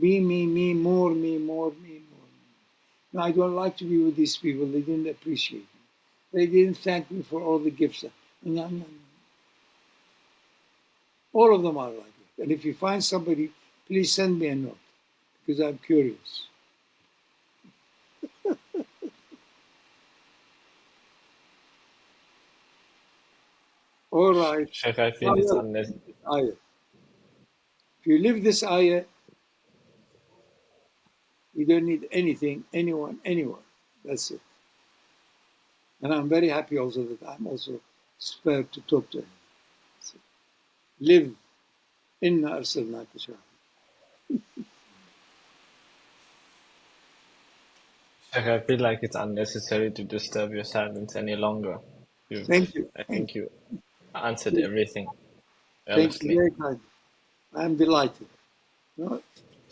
Me, more, me, more, me, more. No, I don't like to be with these people. They didn't appreciate me. They didn't thank me for all the gifts. No, no, no. All of them are like that. And if you find somebody, please send me a note because I'm curious. All right. Sheikh, I feel Now it's you're unless. ayah. If you live this ayah, you don't need anything, anyone, anywhere. That's it. And I'm very happy also that I'm also spared to talk to him. So, live inna arsalnaka shahidan. Sheikh, I feel like it's unnecessary to disturb your silence any longer. Thank you. I Thank think you answered you. everything Thank you earnestly. very kindly. I am delighted. No?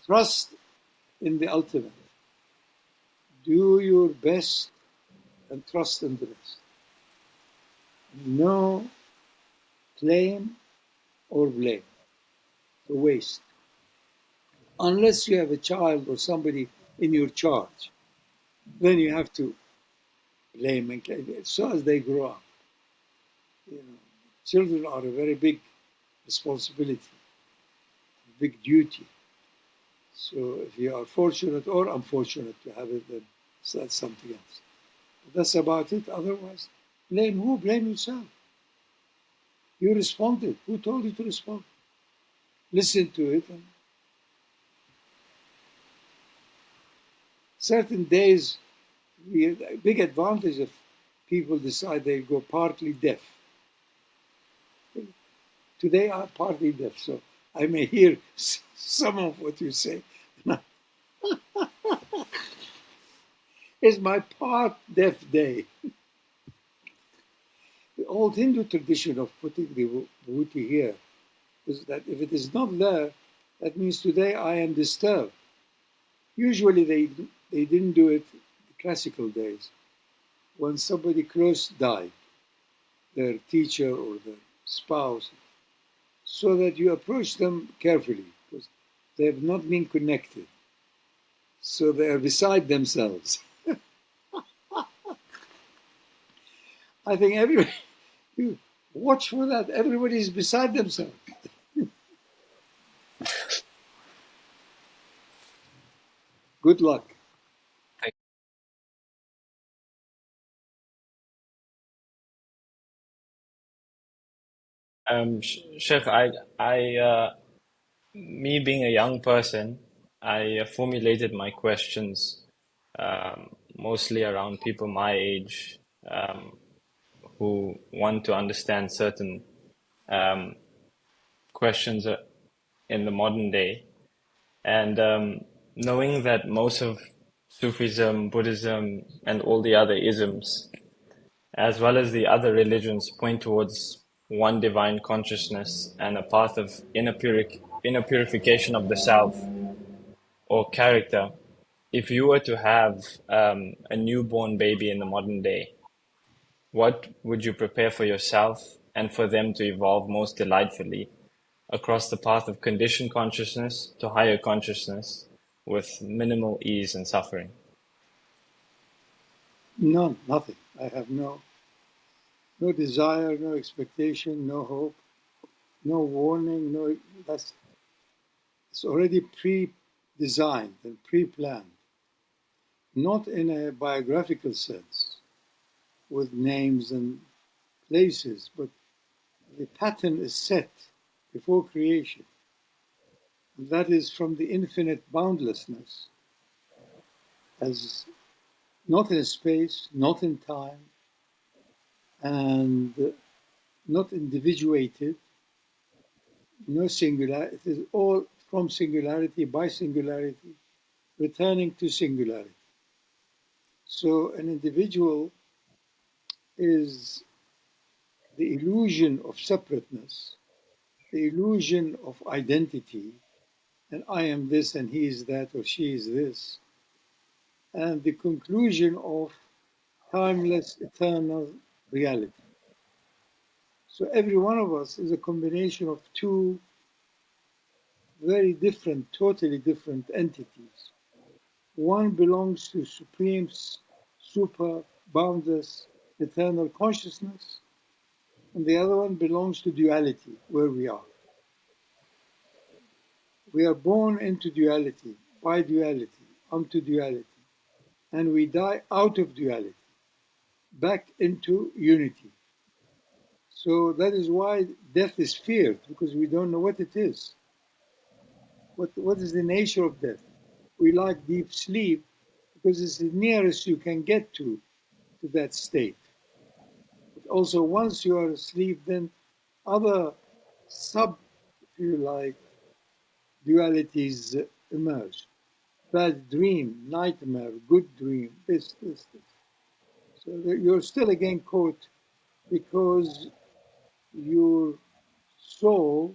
Trust in the ultimate. Do your best and trust in the rest. No claim or blame for waste. Unless you have a child or somebody in your charge, then you have to blame and claim. So as they grow up, you know, children are a very big responsibility, a big duty. So if you are fortunate or unfortunate to have it, then that's something else. But that's about it. Otherwise, blame who? Blame yourself. You responded. Who told you to respond? Listen to it. And certain days, a big advantage if people decide they go partly deaf. Today I'm partly deaf, so I may hear some of what you say. It's my part deaf day. The old Hindu tradition of putting the Bhuti here is that if it is not there, that means today I am disturbed. Usually they didn't do it the classical days. When somebody close died, their teacher or their spouse, so that you approach them carefully because they have not been connected. So they are beside themselves. I think everybody, you watch for that. Everybody is beside themselves. Good luck. Sheikh, me being a young person, I formulated my questions mostly around people my age who want to understand certain um, questions in the modern day. And knowing that most of Sufism, Buddhism, and all the other isms, as well as the other religions, point towards one divine consciousness and a path of inner purification of the self or character. If you were to have a newborn baby in the modern day, what would you prepare for yourself and for them to evolve most delightfully across the path of conditioned consciousness to higher consciousness with minimal ease and suffering? None, nothing. I have no desire, no expectation, no hope, no warning, no that's it's already pre-designed and pre-planned, not in a biographical sense with names and places, but the pattern is set before creation. And that is from the infinite boundlessness, as not in space, not in time, and not individuated, no singularity. It is all from singularity by singularity, returning to singularity. So an individual is the illusion of separateness, the illusion of identity, and I am this and he is that or she is this, and the conclusion of timeless, eternal reality. So every one of us is a combination of two very different, totally different entities. One belongs to supreme, super, boundless, eternal consciousness, and the other one belongs to duality, where we are. We are born into duality, by duality, unto duality, and we die out of duality, back into unity. So that is why death is feared, because we don't know what it is. What is the nature of death? We like deep sleep because it's the nearest you can get to that state. But also, once you are asleep, then other sub, if you like, dualities emerge. Bad dream, nightmare, good dream, this. So you're still again caught because your soul,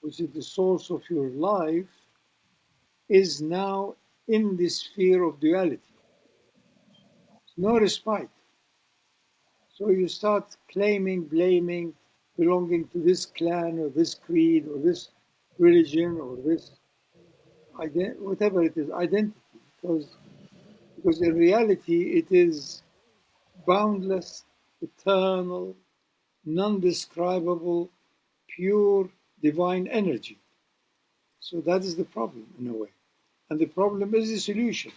which is the source of your life, is now in the sphere of duality. No respite. So you start claiming, blaming, belonging to this clan or this creed or this religion or this whatever it is, identity. Because in reality it is boundless, eternal, non-describable, pure divine energy. So that is the problem in a way. And the problem is the solution.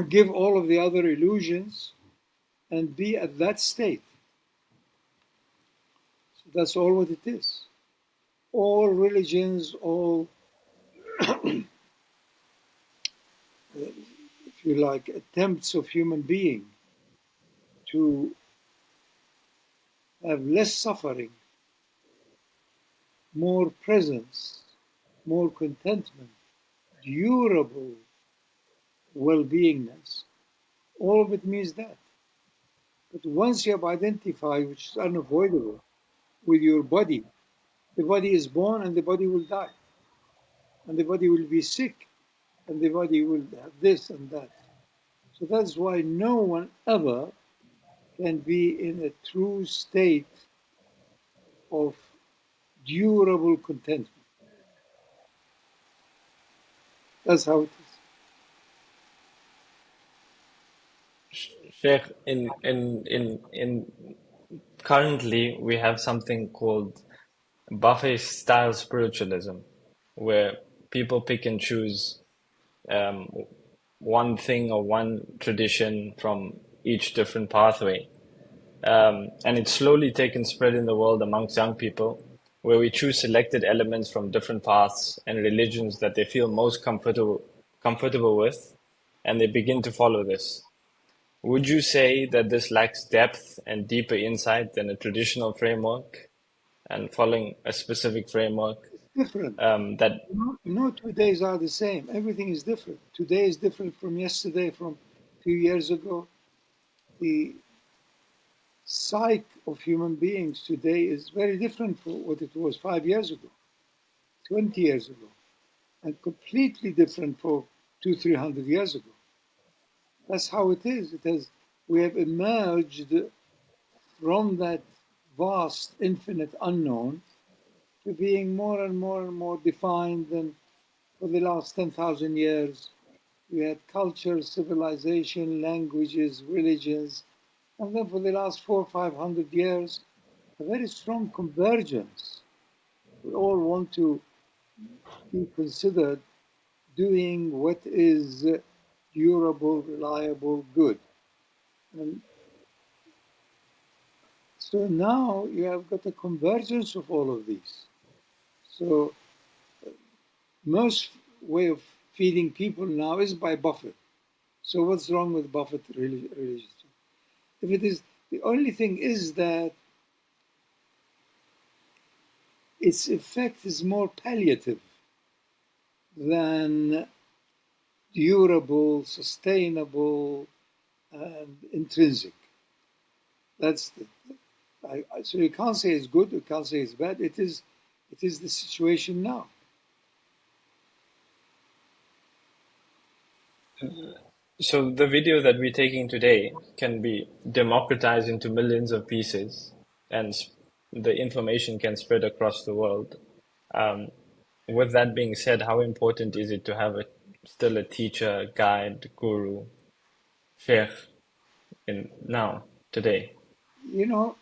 Give all of the other illusions and be at that state. So that's all what it is. All religions, all, if you like, attempts of human being to have less suffering, more presence, more contentment, durable well-beingness, all of it means that. But once you have identified, which is unavoidable, with your body, the body is born and the body will die. And the body will be sick and the body will have this and that. So that's why no one ever can be in a true state of durable contentment. That's how it Sheikh, in currently we have something called buffet style spiritualism, where people pick and choose um, one thing or one tradition from each different pathway. And it's slowly taken spread in the world amongst young people, where we choose selected elements from different paths and religions that they feel most comfortable with, and they begin to follow this. Would you say that this lacks depth and deeper insight than a traditional framework and following a specific framework is. Different. that No 2 days are the same. Everything is different. Today is different from yesterday, from 2 years ago. The psyche of human beings today is very different from what it was 5 years ago, 20 years ago, and completely different for 300 years ago. That's how it is. It has, we have emerged from that vast, infinite unknown to being more and more and more defined than for the last 10,000 years. We had culture, civilization, languages, religions, and then for the last 400 or 500 years, a very strong convergence. We all want to be considered doing what is durable, reliable, good. And so now you have got a convergence of all of these. So most way of feeding people now is by buffet. So what's wrong with buffet religion? If it is, the only thing is that its effect is more palliative than durable, sustainable, and intrinsic. That's the, so you can't say it's good, you can't say it's bad. It is the situation now. so the video that we're taking today can be democratized into millions of pieces and the information can spread across the world. Um, with that being said, how important is it to have still a teacher, guide, guru, sheikh in now, today? You know,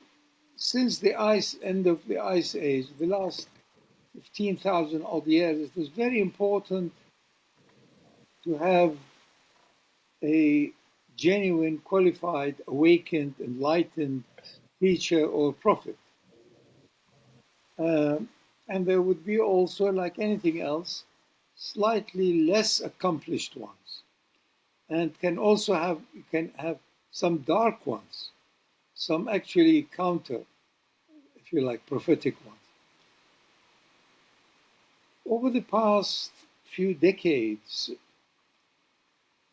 since the end of the ice age, the last 15,000 odd years, it was very important to have a genuine, qualified, awakened, enlightened teacher or prophet. Um, and there would be also, like anything else, slightly less accomplished ones, and can have some dark ones, some actually counter, if you like, prophetic ones. Over the past few decades,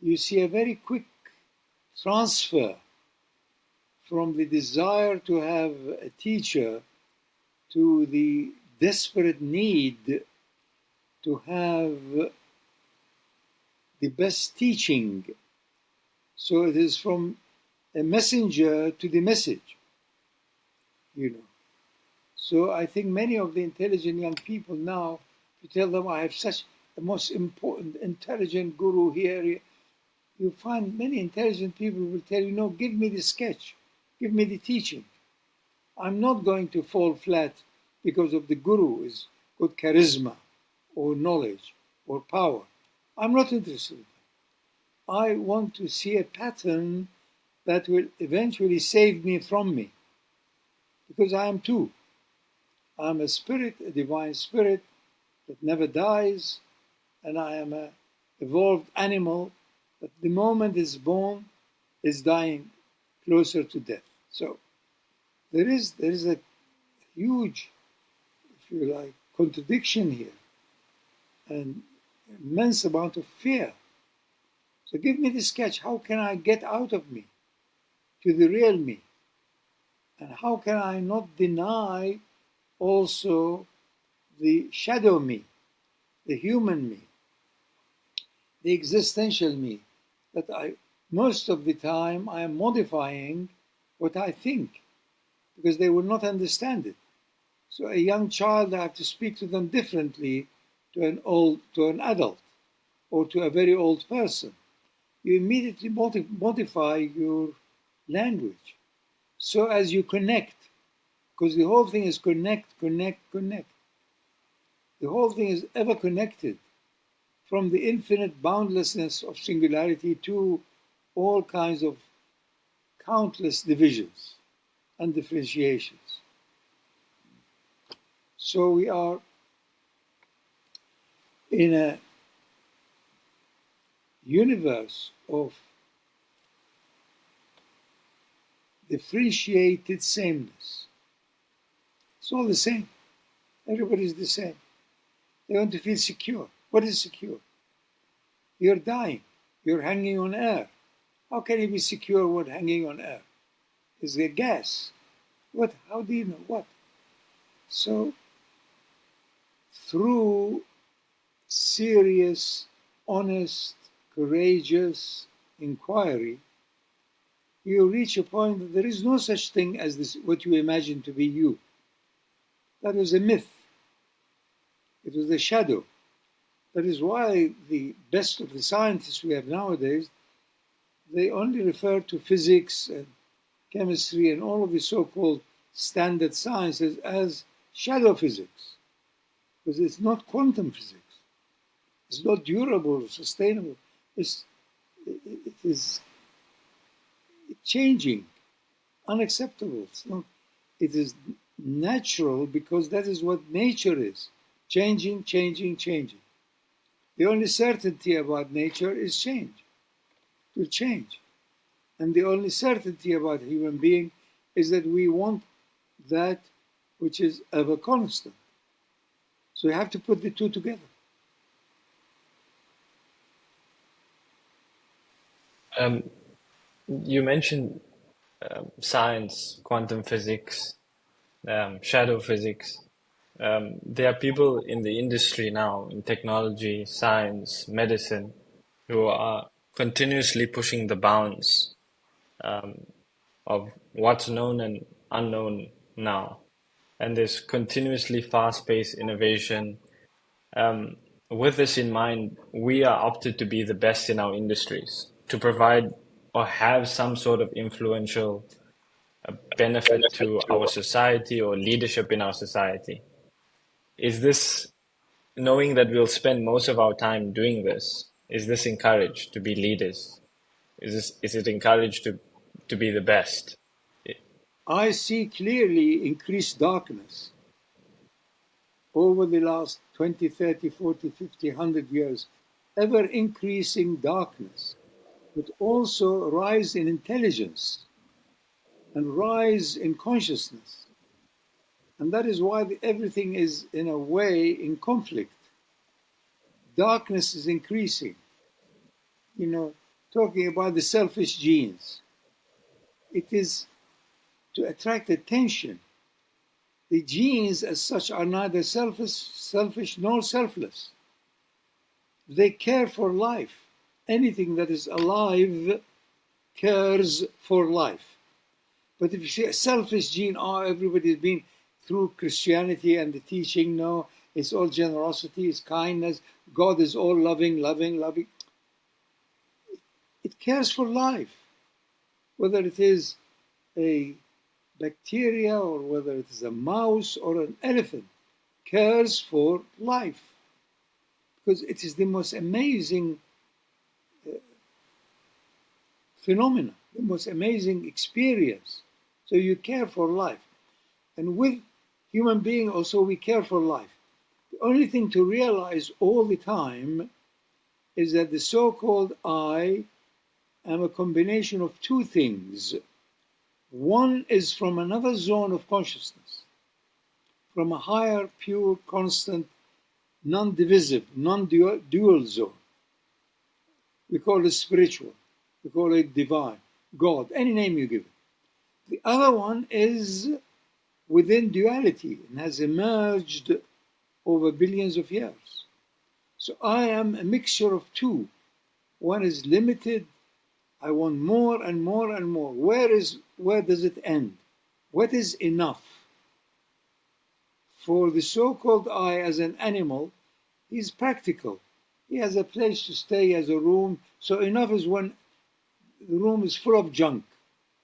you see a very quick transfer from the desire to have a teacher to the desperate need to have the best teaching. So it is from a messenger to the message, you know. So I think many of the intelligent young people now, if you tell them I have such the most important intelligent guru here, you find many intelligent people will tell you, no, give me the sketch, give me the teaching. I'm not going to fall flat because of the guru is got charisma or knowledge or power. I'm not interested. I want to see a pattern that will eventually save me from me, because I am too. I'm a spirit, a divine spirit that never dies, and I am an evolved animal that the moment it's born is dying closer to death. So there is a huge, if you like, contradiction here, and immense amount of fear. So give me the sketch. How can I get out of me to the real me? And how can I not deny also the shadow me, the human me, the existential me, that I most of the time I am modifying what I think because they will not understand it. So a young child, I have to speak to them differently to an adult or to a very old person. You immediately modify your language so as you connect, because the whole thing is connect, connect, connect. The whole thing is ever connected from the infinite boundlessness of singularity to all kinds of countless divisions and differentiations. So we are in a universe of differentiated sameness. It's all the same. Everybody's the same. They want to feel secure. What is secure? You're dying. You're hanging on air. How can you be secure when hanging on air? Is there gas? What? How do you know what? So, through serious, honest, courageous inquiry, you reach a point that there is no such thing as this, what you imagine to be you. That was a myth. It was a shadow. That is why the best of the scientists we have nowadays, they only refer to physics and chemistry and all of the so-called standard sciences as shadow physics, because it's not quantum physics. It's not durable, sustainable. It is changing, unacceptable. It is natural because that is what nature is. Changing, changing, changing. The only certainty about nature is change. It will change. And the only certainty about a human being is that we want that which is ever constant. So you have to put the two together. Um, you mentioned science, quantum physics, shadow physics. There are people in the industry now, in technology, science, medicine, who are continuously pushing the bounds of what's known and unknown now. And there's continuously fast-paced innovation, With this in mind, we are opted to be the best in our industries, to provide or have some sort of influential benefit to our society or leadership in our society. Is this, knowing that we'll spend most of our time doing this, is this encouraged to be leaders? Is it encouraged to be the best? I see clearly increased darkness over the last 20, 30, 40, 50, 100 years, ever increasing darkness, but also rise in intelligence and rise in consciousness. And that is why everything is, in a way, in conflict. Darkness is increasing. You know, talking about the selfish genes, it is to attract attention. The genes, as such, are neither selfish nor selfless. They care for life. Anything that is alive cares for life. But if you see a selfish gene, oh, everybody's been through Christianity and the teaching, no, it's all generosity, it's kindness, God is all loving, loving, loving. It cares for life, whether it is a bacteria or whether it is a mouse or an elephant, cares for life. Because it is the most amazing phenomena, the most amazing experience. So you care for life. And with human being also we care for life. The only thing to realize all the time is that the so-called I am a combination of two things. One is from another zone of consciousness, from a higher, pure, constant, non-divisive, non-dual zone. We call it spiritual, we call it divine, God, any name you give it. The other one is within duality and has emerged over billions of years. So I am a mixture of two. One is limited. I want more and more and more. Where does it end? What is enough? For the so-called I as an animal, he's practical. He has a place to stay, he has a room. So enough is when the room is full of junk,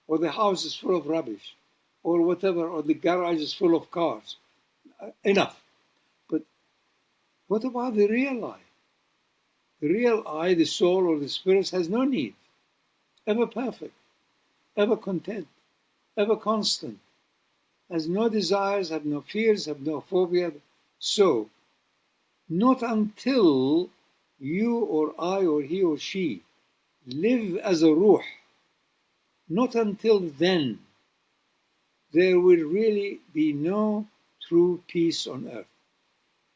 or the house is full of rubbish, or whatever, or the garage is full of cars. Enough. But what about the real I? The real I, the soul or the spirit, has no need. Ever perfect, ever content, ever constant, has no desires, have no fears, have no phobia. So, not until you or I or he or she live as a ruh, not until then, there will really be no true peace on earth.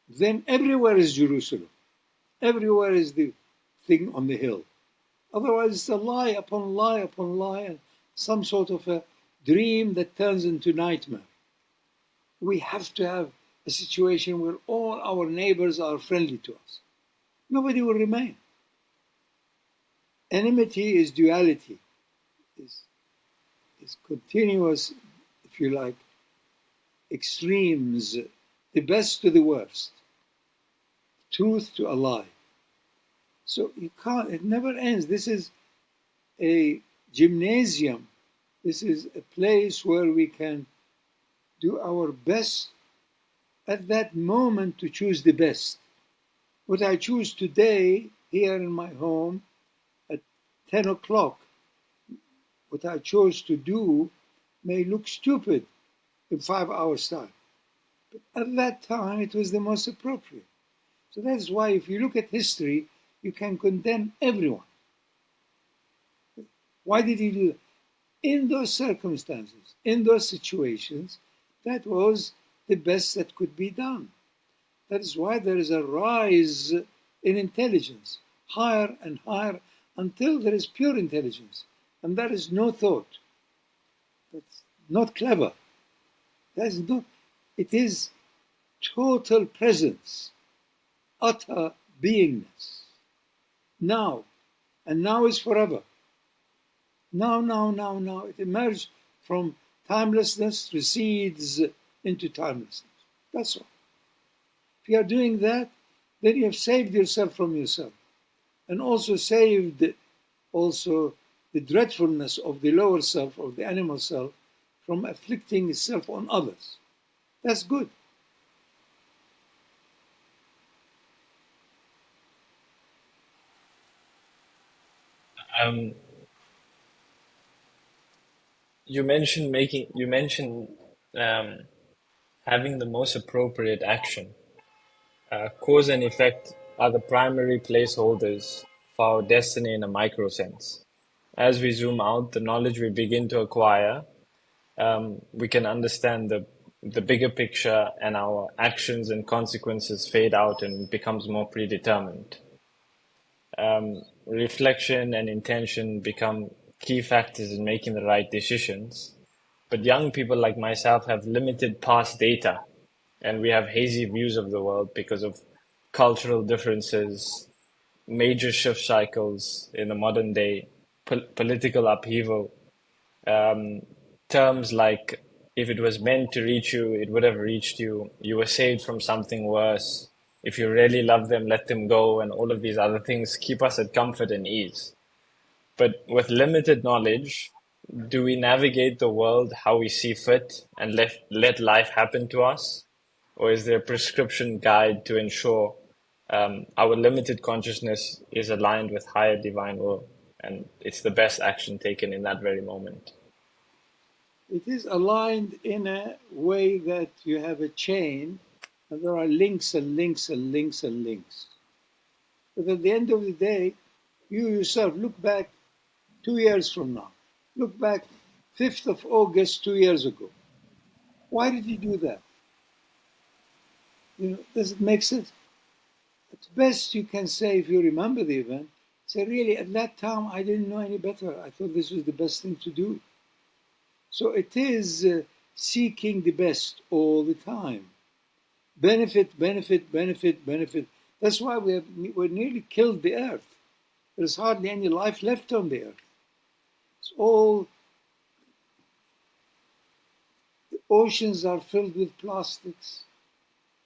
Then everywhere is Jerusalem. Everywhere is the thing on the hill. Otherwise, it's a lie upon lie upon lie, and some sort of a dream that turns into nightmare. We have to have a situation where all our neighbors are friendly to us. Nobody will remain. Enmity is duality, is continuous, if you like, extremes, the best to the worst, truth to a lie. So you can't, it never ends. This is a gymnasium. This is a place where we can do our best at that moment to choose the best. What I choose today here in my home at 10 o'clock, what I chose to do may look stupid in 5 hours' time. But at that time, it was the most appropriate. So that's why if you look at history, you can condemn everyone. Why did he do that? In those circumstances, in those situations, that was the best that could be done. That is why there is a rise in intelligence, higher and higher, until there is pure intelligence. And that is no thought. That's not clever. That is not, it is total presence, utter beingness. Now, and now is forever. Now, now, now, now. It emerged from timelessness, recedes into timelessness. That's all. If you are doing that, then you have saved yourself from yourself, and also saved also the dreadfulness of the lower self, or the animal self, from afflicting itself on others. That's good. Um, you mentioned um, having the most appropriate action. Cause and effect are the primary placeholders for our destiny in a micro sense. As we zoom out, the knowledge we begin to acquire, we can understand the bigger picture, and our actions and consequences fade out and becomes more predetermined. Reflection and intention become key factors in making the right decisions. But young people like myself have limited past data, and we have hazy views of the world because of cultural differences, major shift cycles in the modern day, political upheaval, um, terms like if it was meant to reach you, it would have reached you. You were saved from something worse. If you really love them, let them go, and all of these other things keep us at comfort and ease. But with limited knowledge, do we navigate the world how we see fit and let life happen to us? Or is there a prescription guide to ensure our limited consciousness is aligned with higher divine will, and it's the best action taken in that very moment? It is aligned in a way that you have a chain, and there are links and links and links and links. But at the end of the day, you yourself look back 2 years from now. Look back 5th of August 2 years ago. Why did you do that? Does it make sense? At best, you can say, if you remember the event, say, really, at that time, I didn't know any better. I thought this was the best thing to do. So it is seeking the best all the time. Benefit, benefit, benefit, benefit. That's why we're nearly killed the earth. There's hardly any life left on the earth. It's all, the oceans are filled with plastics.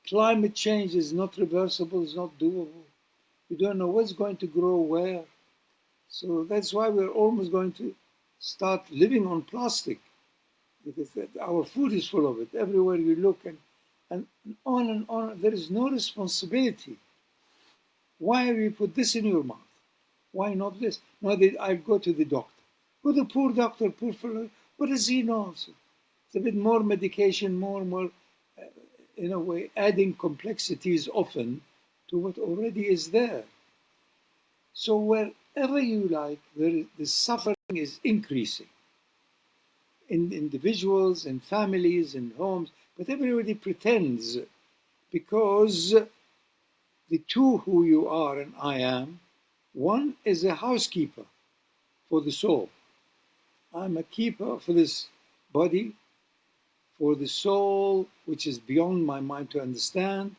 Climate change is not reversible, it's not doable. We don't know what's going to grow where. So that's why we're almost going to start living on plastic, because our food is full of it. Everywhere you look, and on and on. There is no responsibility. Why have you put this in your mouth? Why not this? No, I go to the doctor. Well, the poor doctor, poor fellow, what does he know? So it's a bit more medication, more, in a way, adding complexities often to what already is there. So wherever you like, the suffering is increasing in individuals, in families, in homes, but everybody pretends, because the two who you are and I am, one is a housekeeper for the soul. I'm a keeper for this body, for the soul, which is beyond my mind to understand,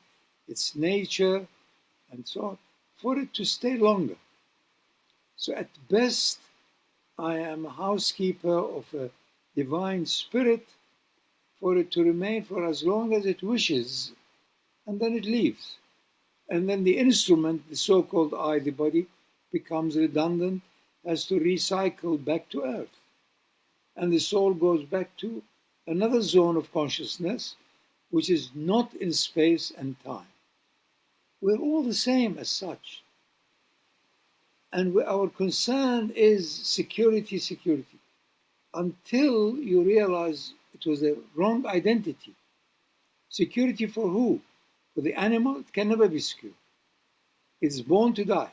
its nature, and so on, for it to stay longer. So at best, I am a housekeeper of a divine spirit, for it to remain for as long as it wishes, and then it leaves. And then the instrument, the so-called I, the body, becomes redundant, has to recycle back to earth. And the soul goes back to another zone of consciousness, which is not in space and time. We're all the same as such. And our concern is security, security, until you realize it was a wrong identity. Security for who? For the animal, it can never be secure. It's born to die.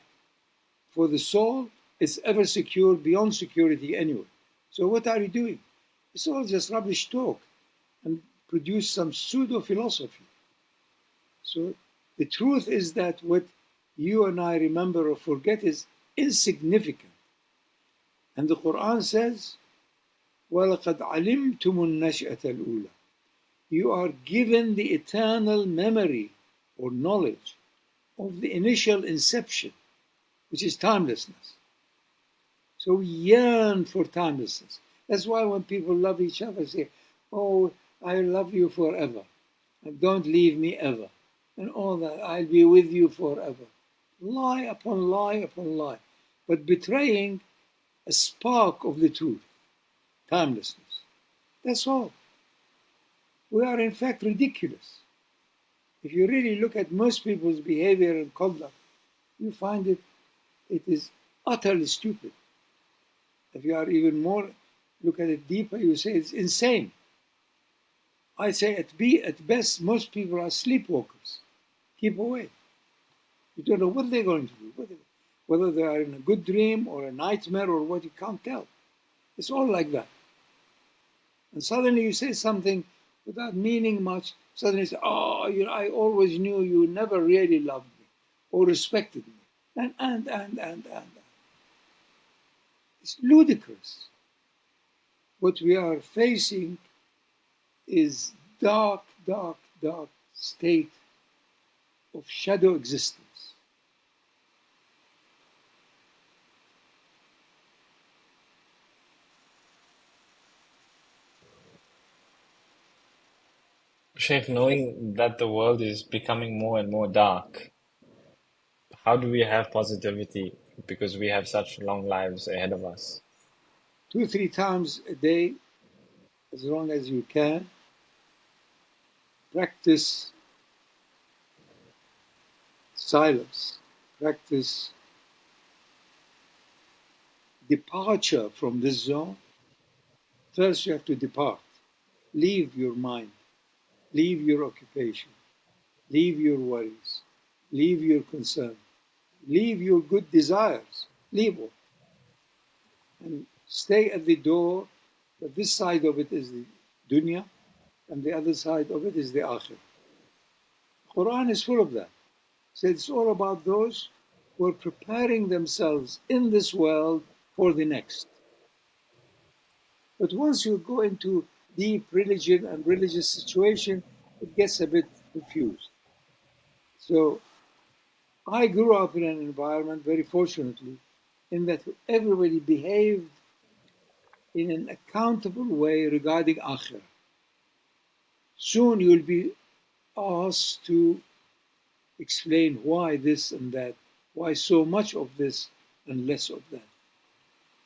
For the soul, it's ever secure, beyond security anyway. So what are you doing? It's all just rubbish talk, and produce some pseudo-philosophy. So the truth is that what you and I remember or forget is insignificant. And the Quran says, وَلَقَدْ عَلِمْتُمُ النَّشْأَةَ الْأُولَى. You are given the eternal memory or knowledge of the initial inception, which is timelessness. So we yearn for timelessness. That's why when people love each other, say, oh, I love you forever, and don't leave me ever. and all that. I'll be with you forever. Lie upon lie upon lie, but betraying a spark of the truth, timelessness. That's all. We are in fact ridiculous. If you really look at most people's behavior and conduct, you find it is utterly stupid. If you are even more, look at it deeper, you say it's insane. I say at best, most people are sleepwalkers. Keep away. You don't know what they're going to do. Whether they are in a good dream or a nightmare or what, you can't tell. It's all like that. And suddenly you say something without meaning much. Suddenly you say, oh, I always knew you never really loved me or respected me. And. It's ludicrous. What we are facing is dark, dark, dark state of shadow existence. Sheikh, knowing that the world is becoming more and more dark, how do we have positivity? Because we have such long lives ahead of us. 2-3 times a day, as long as you can, practice silence, practice departure from this zone. First, you have to depart. Leave your mind, leave your occupation, leave your worries, leave your concern, leave your good desires, leave all, and stay at the door. But this side of it is the dunya, and the other side of it is the akhir. Quran is full of that. So it's all about those who are preparing themselves in this world for the next. But once you go into deep religion and religious situation, it gets a bit confused. So I grew up in an environment, very fortunately, in that everybody behaved in an accountable way regarding akhirah. Soon you'll be asked to explain why this and that, why so much of this and less of that.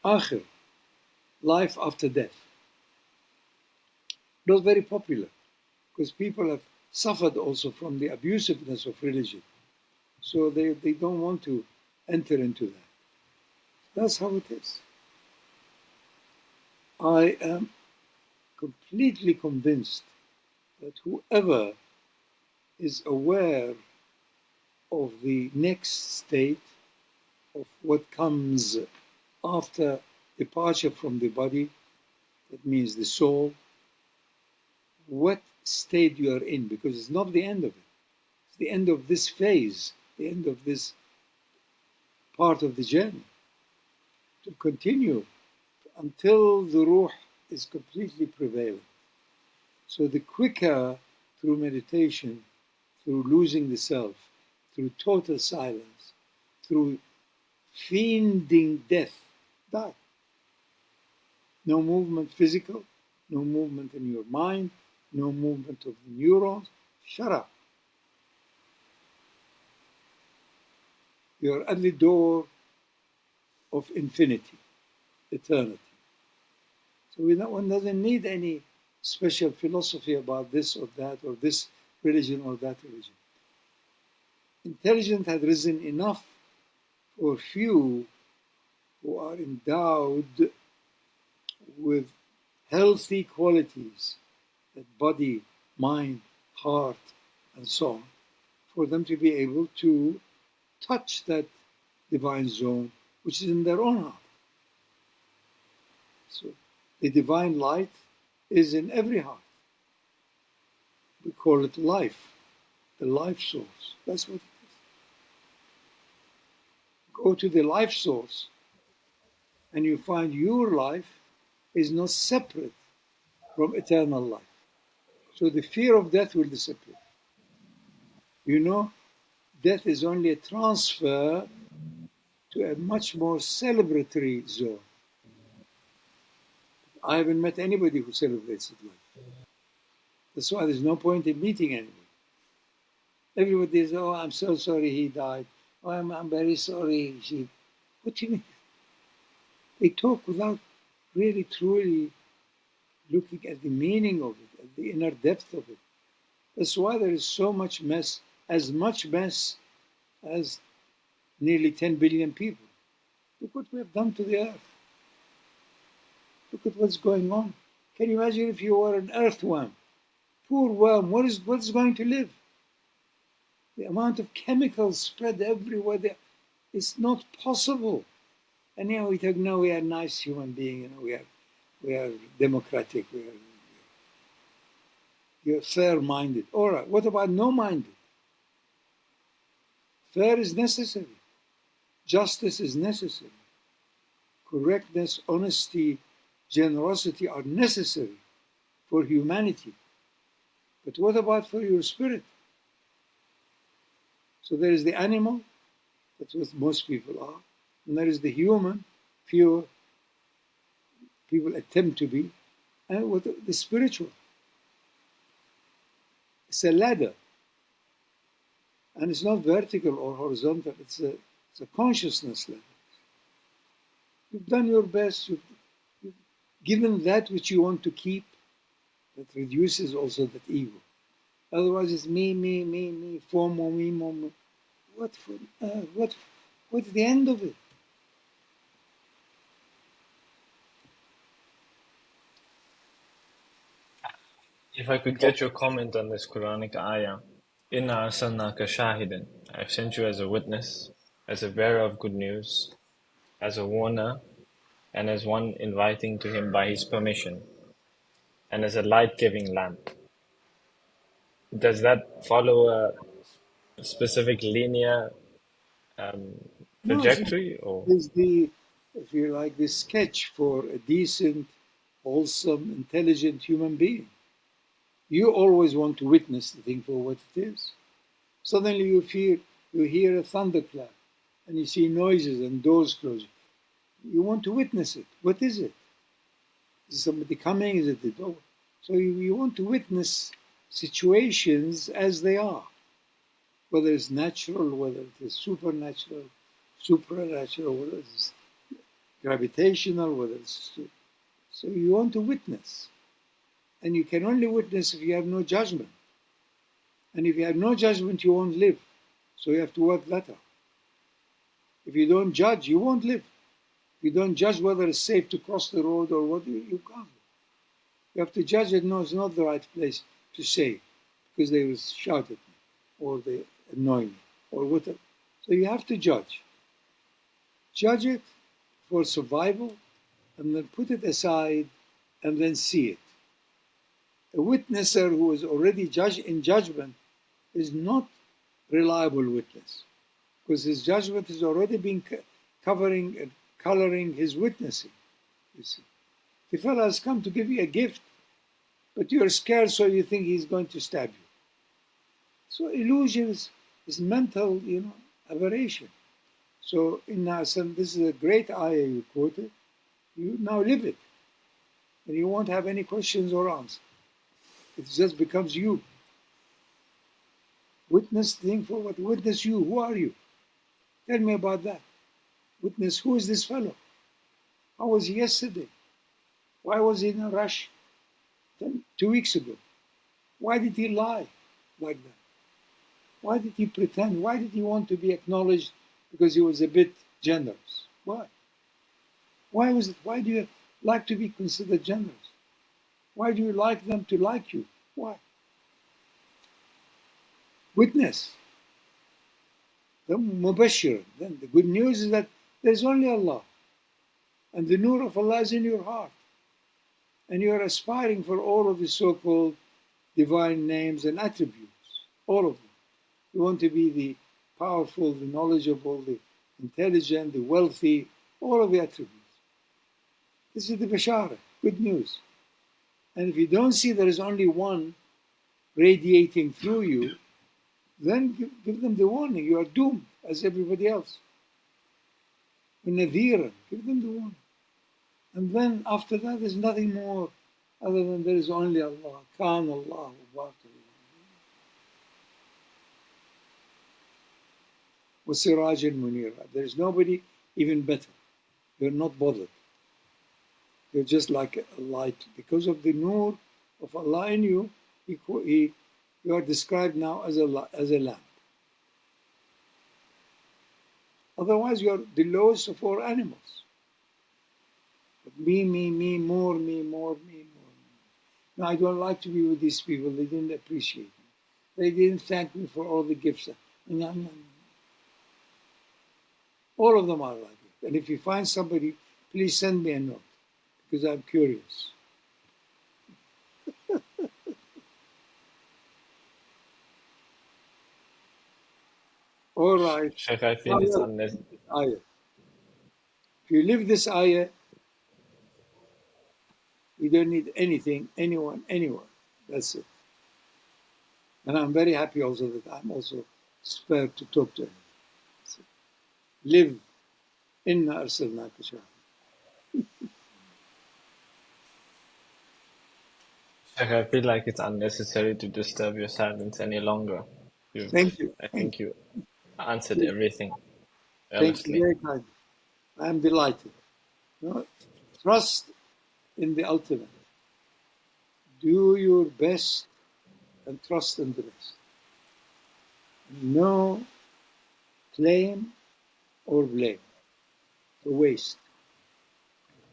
Akhir, life after death. Not very popular because people have suffered also from the abusiveness of religion. So they don't want to enter into that. That's how it is. I am completely convinced that whoever is aware of the next state of what comes after departure from the body, that means the soul, what state you are in, because it's not the end of it. It's the end of this phase, the end of this part of the journey. To continue until the ruh is completely prevalent. So the quicker through meditation, through losing the self, through total silence, through fiending death, die. No movement physical, no movement in your mind, no movement of the neurons. Shut up. You're at the door of infinity, eternity. So one doesn't need any special philosophy about this or that, or this religion or that religion. Intelligence had risen enough for few who are endowed with healthy qualities, that body, mind, heart, and so on, for them to be able to touch that divine zone which is in their own heart. So the divine light is in every heart. We call it life, the life source. That's what it is. Go to the life source and you find your life is not separate from eternal life. So the fear of death will disappear. You know, death is only a transfer to a much more celebratory zone. I haven't met anybody who celebrates it like that. That's why there's no point in meeting anybody. Everybody is, oh, I'm so sorry he died. Oh, I'm very sorry she. What do you mean? They talk without really truly looking at the meaning of it, at the inner depth of it. That's why there is so much much mess as nearly 10 billion people. Look what we have done to the earth. Look at what's going on. Can you imagine if you were an earthworm? Poor worm, what's going to live? The amount of chemicals spread everywhere there, it's not possible. And we talk, no, we are nice human beings, we are democratic, you're fair-minded. All right, what about no-minded? Fair is necessary. Justice is necessary. Correctness, honesty, generosity are necessary for humanity. But what about for your spirit? So there is the animal, that's what most people are, and there is the human, fewer people attempt to be, and what the spiritual. It's a ladder, and it's not vertical or horizontal, it's a consciousness ladder. You've done your best, you've given that which you want to keep, that reduces also that ego. Otherwise, it's me, formo, me, mom. What for? What's the end of it? If I could get your comment on this Quranic ayah, Inna arsalnaka shahidan. I've sent you as a witness, as a bearer of good news, as a warner, and as one inviting to him by his permission, and as a light-giving lamp. Does that follow a specific linear um, No, trajectory, or there's the, if you like, the sketch for a decent, wholesome, intelligent human being. You always want to witness the thing for what it is. Suddenly you hear a thunderclap, and you see noises and doors closing. You want to witness it. What is it? Is somebody coming? Is it the door? So you want to witness situations as they are, whether it's natural, whether it is supernatural, supranatural, whether it's gravitational, whether it's. So you want to witness. And you can only witness if you have no judgment. And if you have no judgment, you won't live. So you have to work that out. If you don't judge, you won't live. If you don't judge whether it's safe to cross the road or what, you can't. You have to judge it. No, it's not the right place to say because they will shout at me or they annoy me or whatever. So you have to judge. Judge it for survival and then put it aside and then see it. A witnesser who is already in judgment is not reliable witness because his judgment has already been covering and coloring his witnessing. You see, the fellow has come to give you a gift, but you're scared, so you think he's going to stab you. So illusions is mental, aberration. So in Nasan, this is a great ayah you quoted. You now live it, and you won't have any questions or answers. It just becomes you. Witness the thing for what? Witness you. Who are you? Tell me about that. Witness who is this fellow? How was he yesterday? Why was he in a rush 2 weeks ago? Why did he lie like that? Why did he pretend? Why did he want to be acknowledged because he was a bit generous? Why? Why was it? Why do you like to be considered generous? Why do you like them to like you? Why? Witness. The mubashir. Then the good news is that there's only Allah. And the nur of Allah is in your heart. And you are aspiring for all of the so-called divine names and attributes. All of them. You want to be the powerful, the knowledgeable, the intelligent, the wealthy, all of the attributes. This is the bashara, good news. And if you don't see there is only one radiating through you, then give them the warning. You are doomed as everybody else. Nadhira, give them the warning. And then after that, there's nothing more other than there is only Allah. Khan Allah, Barak Allah. وَسِرَاجٍ مُنِيرًا. There's nobody even better. You're not bothered. You're just like a light. Because of the nur of Allah in you, you are described now as a lamp. Otherwise, you are the lowest of all animals. But me, more, me, more, me, more. No, I don't like to be with these people. They didn't appreciate me. They didn't thank me for all the gifts. All of them are like it. And if you find somebody, please send me a note because I'm curious. All right. Sheikh, I Now feel it's you unnecessary. ayah. If you live this ayah, you don't need anything, anyone, anywhere. That's it. And I'm very happy also that I'm also spared to talk to him. Live in arsalnaka shahidan. Sheikh, I feel like it's unnecessary to disturb your silence any longer. Thank you. I Thank think you answered you. everything Thank you. earnestly. Very kind. I am delighted. You know, trust in the ultimate. Do your best and trust in the best. No claim or blame to waste.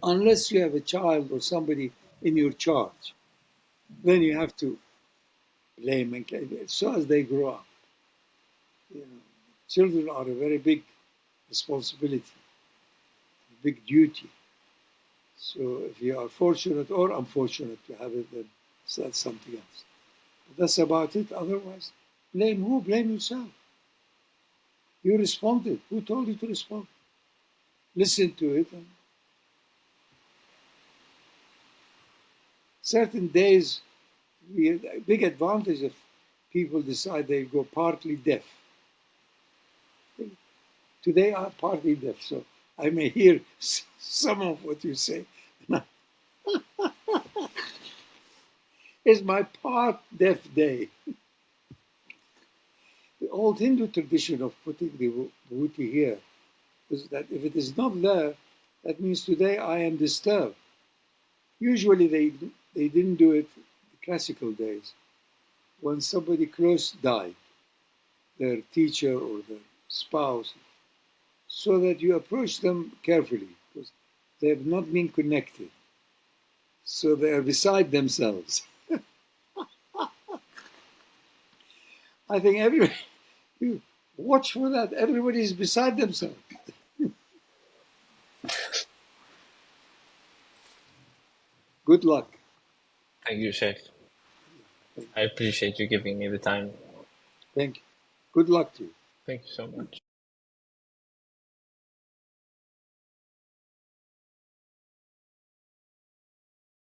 Unless you have a child or somebody in your charge, then you have to blame and claim. So as they grow up, you know, children are a very big responsibility, a big duty. So if you are fortunate or unfortunate to have it, then that's something else. But that's about it. Otherwise, blame who? Blame yourself. You responded. Who told you to respond? Listen to it. And certain days, a big advantage if people decide they go partly deaf. Today I'm partly deaf, so I may hear some of what you say. It's my part deaf day. The old Hindu tradition of putting the Bhuti here is that if it is not there, that means today I am disturbed. Usually they didn't do it in the classical days. When somebody close died, their teacher or their spouse, so that you approach them carefully because they have not been connected. So they are beside themselves. I think everybody, you watch for that. Everybody is beside themselves. Good luck. Thank you, Sheikh. Thank I appreciate you giving me the time. Thank you. Good luck to you. Thank you so much.